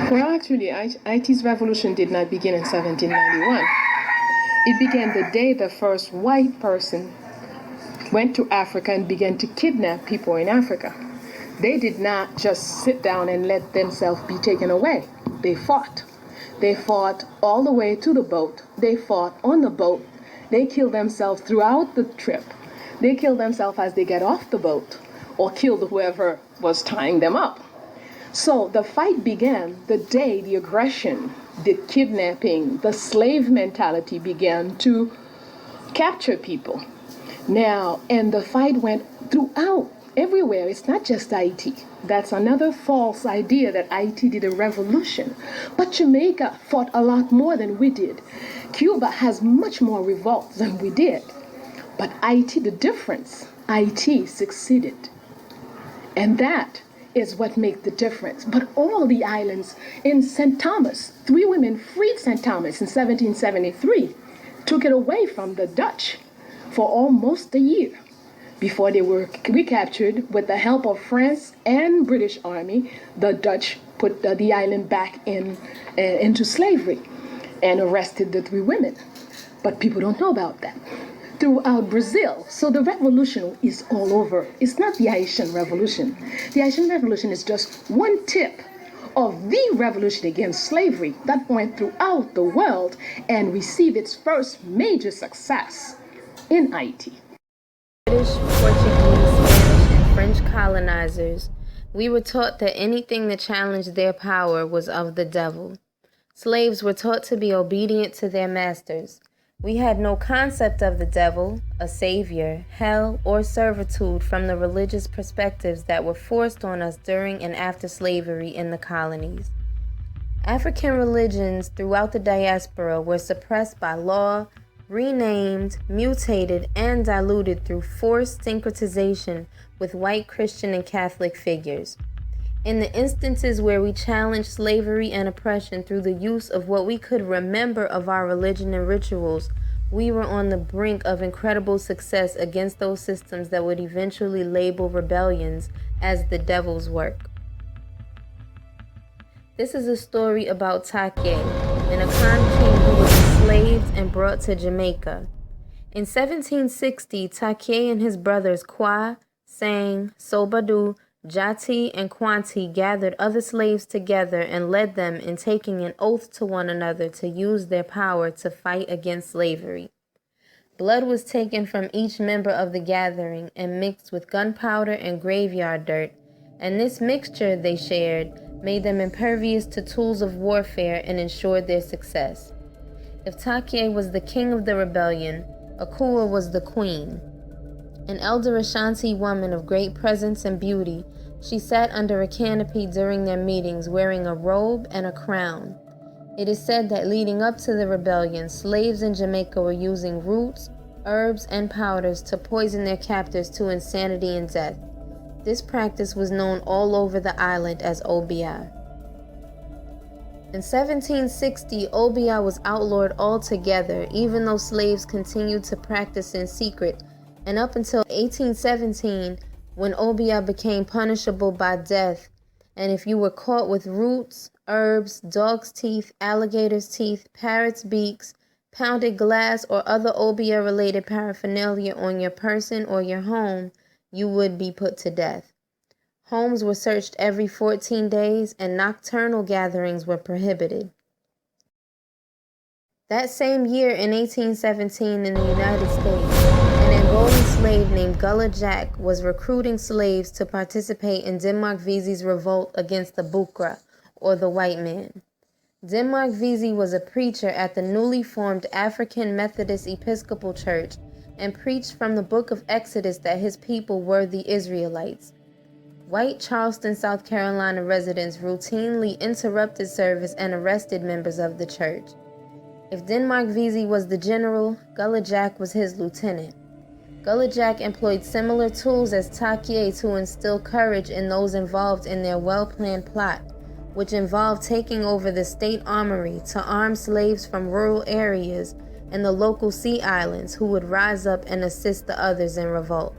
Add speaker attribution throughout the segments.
Speaker 1: Well, actually, Haiti's revolution did not begin in 1791. It began the day the first white person went to Africa and began to kidnap people in Africa. They did not just sit down and let themselves be taken away. They fought. They fought all the way to the boat. They fought on the boat. They killed themselves throughout the trip. They killed themselves as they get off the boat or killed whoever was tying them up. So the fight began the day the aggression, the kidnapping, the slave mentality began to capture people. Now, and the fight went throughout, everywhere. It's not just Haiti. That's another false idea that Haiti did a revolution. But Jamaica fought a lot more than we did. Cuba has much more revolts than we did. But Haiti, the difference, Haiti succeeded. And that is what makes the difference. But all the islands in St. Thomas, 3 women freed St. Thomas in 1773, took it away from the Dutch for almost a year before they were recaptured with the help of France and British Army. The Dutch put the island back into slavery and arrested the 3 women. But people don't know about that. Throughout Brazil. So the revolution is all over. It's not the Haitian revolution. The Haitian revolution is just one tip of the revolution against slavery that went throughout the world and received its first major success in Haiti.
Speaker 2: British, Portuguese, Spanish, and French colonizers, we were taught that anything that challenged their power was of the devil. Slaves were taught to be obedient to their masters. We had no concept of the devil, a savior, hell, or servitude from the religious perspectives that were forced on us during and after slavery in the colonies. African religions throughout the diaspora were suppressed by law, renamed, mutated, and diluted through forced syncretization with white Christian and Catholic figures. In the instances where we challenged slavery and oppression through the use of what we could remember of our religion and rituals, we were on the brink of incredible success against those systems that would eventually label rebellions as the devil's work. This is a story about Tacky, an Akan king who was enslaved and brought to Jamaica. In 1760, Tacky and his brothers Kwa, Sang, Sobadu, Jati, and Kwanti gathered other slaves together and led them in taking an oath to one another to use their power to fight against slavery. Blood was taken from each member of the gathering and mixed with gunpowder and graveyard dirt, and this mixture they shared made them impervious to tools of warfare and ensured their success. If Tacky was the king of the rebellion, Akua was the queen. An elder Ashanti woman of great presence and beauty, she sat under a canopy during their meetings wearing a robe and a crown. It is said that leading up to the rebellion, slaves in Jamaica were using roots, herbs, and powders to poison their captors to insanity and death. This practice was known all over the island as OBI. In 1760, OBI was outlawed altogether, even though slaves continued to practice in secret, and up until 1817, when OBI became punishable by death, and if you were caught with roots, herbs, dog's teeth, alligator's teeth, parrot's beaks, pounded glass, or other OBI-related paraphernalia on your person or your home, you would be put to death. Homes were searched every 14 days, and nocturnal gatherings were prohibited. That same year, in 1817, in the United States, an Angolan slave named Gullah Jack was recruiting slaves to participate in Denmark Vesey's revolt against the Bukra, or the white man. Denmark Vesey was a preacher at the newly formed African Methodist Episcopal Church and preached from the book of Exodus that his people were the Israelites. White Charleston, South Carolina residents routinely interrupted service and arrested members of the church. If Denmark Vesey was the general, Gullah Jack was his lieutenant. Gullah Jack employed similar tools as Tacky to instill courage in those involved in their well-planned plot, which involved taking over the state armory to arm slaves from rural areas and the local sea islands who would rise up and assist the others in revolt.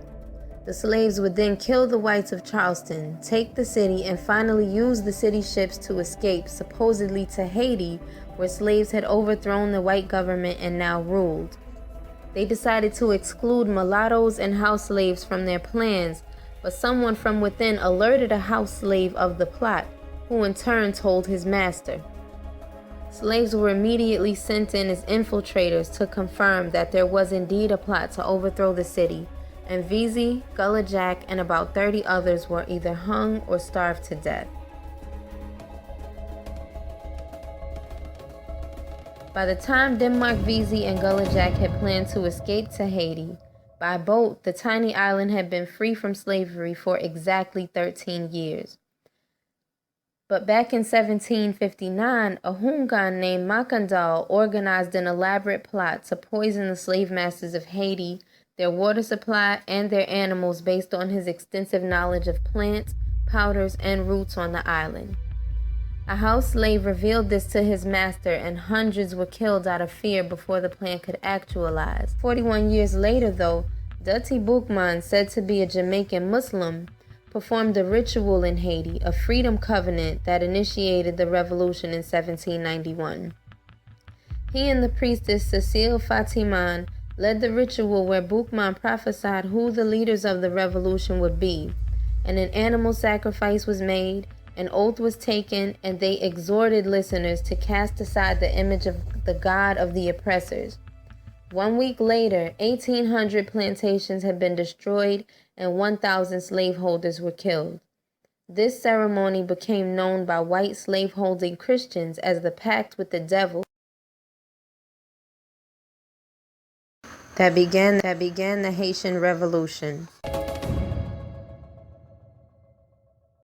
Speaker 2: The slaves would then kill the whites of Charleston, take the city, and finally use the city ships to escape, supposedly to Haiti, where slaves had overthrown the white government and now ruled. They decided to exclude mulattoes and house slaves from their plans, but someone from within alerted a house slave of the plot, who in turn told his master. Slaves were immediately sent in as infiltrators to confirm that there was indeed a plot to overthrow the city, and Vesey, Gullah Jack, and about 30 others were either hung or starved to death. By the time Denmark, Vesey, and Gullah Jack had planned to escape to Haiti, by boat, the tiny island had been free from slavery for exactly 13 years. But back in 1759, a Hoongan named Makandal organized an elaborate plot to poison the slave masters of Haiti, their water supply, and their animals based on his extensive knowledge of plants, powders, and roots on the island. A house slave revealed this to his master, and hundreds were killed out of fear before the plan could actualize. 41 years later, though, Dutty Boukman, said to be a Jamaican Muslim, performed a ritual in Haiti, a freedom covenant that initiated the revolution in 1791. He and the priestess Cecile Fatiman led the ritual where Boukman prophesied who the leaders of the revolution would be, and an animal sacrifice was made, an oath was taken, and they exhorted listeners to cast aside the image of the god of the oppressors. 1 week later, 1,800 plantations had been destroyed and 1,000 slaveholders were killed. This ceremony became known by white slaveholding Christians as the Pact with the Devil that began the Haitian Revolution.